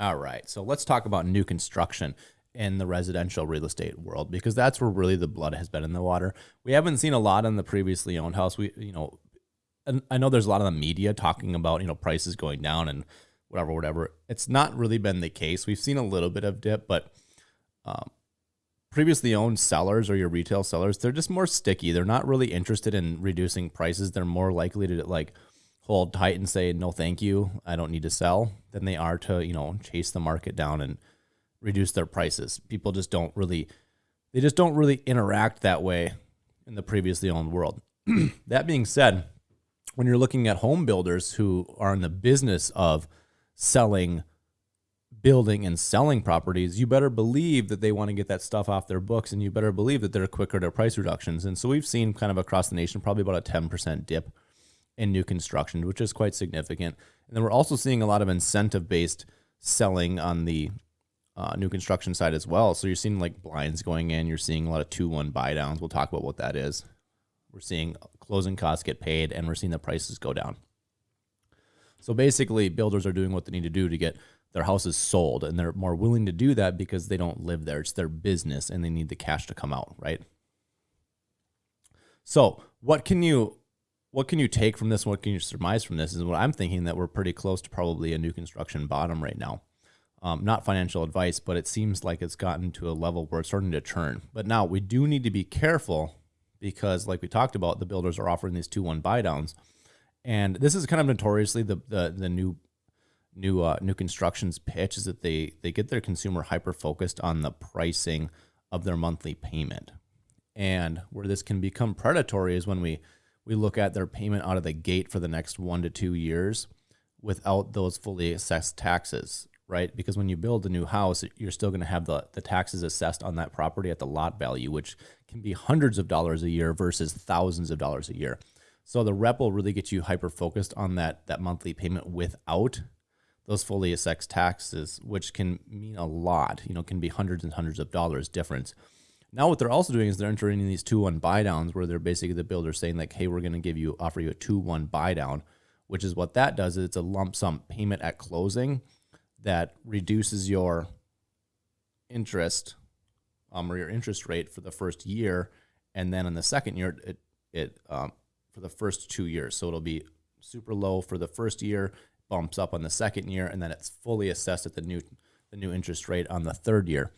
All right, so let's talk about new construction in the residential real estate world, because that's where really the blood has been in the water. We haven't seen a lot on the previously owned house. And I know there's a lot of the media talking about, prices going down and whatever. It's not really been the case. We've seen a little bit of dip, but previously owned sellers or your retail sellers, they're just more sticky. They're not really interested in reducing prices. They're more likely to hold tight and say, no, thank you, I don't need to sell, than they are to, chase the market down and reduce their prices. People just don't really interact that way in the previously owned world. That being said, when you're looking at home builders who are in the business of building and selling properties, you better believe that they want to get that stuff off their books, and you better believe that they're quicker to price reductions. And so we've seen kind of across the nation probably about a 10% dip in new construction, which is quite significant. And then we're also seeing a lot of incentive-based selling on the new construction side as well. So you're seeing blinds going in. You're seeing a lot of 2-1 buy downs. We'll talk about what that is. We're seeing closing costs get paid, and we're seeing the prices go down. So basically, builders are doing what they need to do to get their houses sold, and they're more willing to do that because they don't live there. It's their business, and they need the cash to come out, right? So what can you take from this? What can you surmise from this? Is what I'm thinking, that we're pretty close to probably a new construction bottom right now. Not financial advice, but it seems like it's gotten to a level where it's starting to turn. But now we do need to be careful, because like we talked about, the builders are offering these 2-1 buy downs. And this is kind of notoriously the new construction's pitch, is that they get their consumer hyper focused on the pricing of their monthly payment. And where this can become predatory is when we look at their payment out of the gate for the next 1 to 2 years without those fully assessed taxes, right? Because when you build a new house, you're still going to have the taxes assessed on that property at the lot value, which can be hundreds of dollars a year versus thousands of dollars a year. So the rep will really get you hyper-focused on that monthly payment without those fully assessed taxes, which can mean a lot, can be hundreds and hundreds of dollars difference. Now what they're also doing is they're entering in these 2-1 buy downs, where they're basically, the builder saying hey, we're going to offer you a 2-1 buy down, which is what that does. Is it's a lump sum payment at closing that reduces your interest or your interest rate for the first year, and then in the second year it for the first 2 years. So it'll be super low for the first year, bumps up on the second year, and then it's fully assessed at the new interest rate on the third year.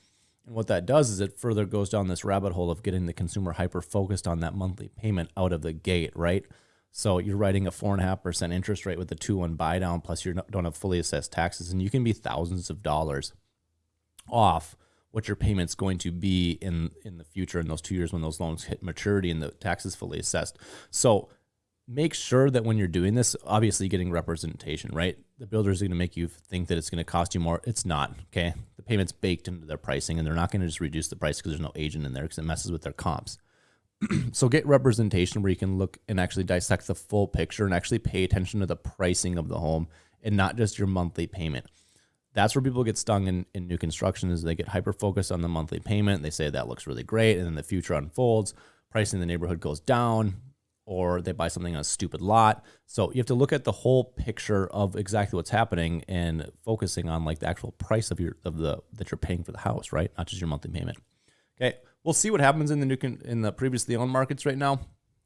And what that does is it further goes down this rabbit hole of getting the consumer hyper focused on that monthly payment out of the gate, right? So you're writing a 4.5% interest rate with a 2-1 buy down, plus you don't have fully assessed taxes, and you can be thousands of dollars off what your payment's going to be in the future, in those 2 years when those loans hit maturity and the tax is fully assessed. So make sure that when you're doing this, obviously getting representation, right? The builders are going to make you think that it's going to cost you more. It's not, okay? The payment's baked into their pricing, and they're not going to just reduce the price because there's no agent in there, because it messes with their comps. So get representation where you can look and actually dissect the full picture and actually pay attention to the pricing of the home and not just your monthly payment. That's where people get stung in new construction, is they get hyper-focused on the monthly payment. They say that looks really great, and then the future unfolds. Pricing in the neighborhood goes down, or they buy something on a stupid lot. So you have to look at the whole picture of exactly what's happening and focusing on the actual price that you're paying for the house, right? Not just your monthly payment. Okay, we'll see what happens in the previously owned markets right now.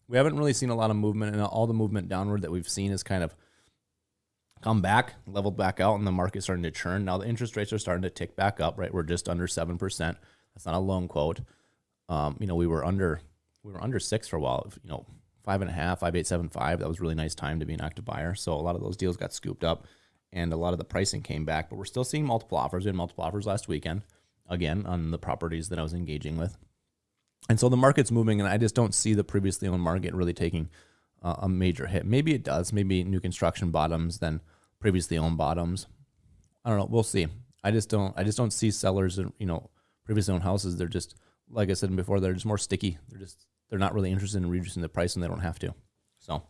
We haven't really seen a lot of movement, and all the movement downward that we've seen is kind of come back, leveled back out, and the market's starting to churn. Now the interest rates are starting to tick back up, right? We're just under 7%. That's not a loan quote. We were under 6 for a while. 5.5, 5.875. That was a really nice time to be an active buyer. So a lot of those deals got scooped up, and a lot of the pricing came back. But we're still seeing multiple offers. We had multiple offers last weekend, again, on the properties that I was engaging with. And so the market's moving, and I just don't see the previously owned market really taking a major hit. Maybe it does. Maybe new construction bottoms, then previously owned bottoms. I don't know. We'll see. I just don't see sellers and previously owned houses. They're just, like I said before, they're just more sticky. They're not really interested in reducing the price, and they don't have to. So, all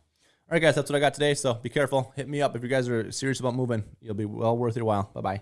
right, guys, that's what I got today. So be careful. Hit me up if you guys are serious about moving. It'll be well worth your while. Bye-bye.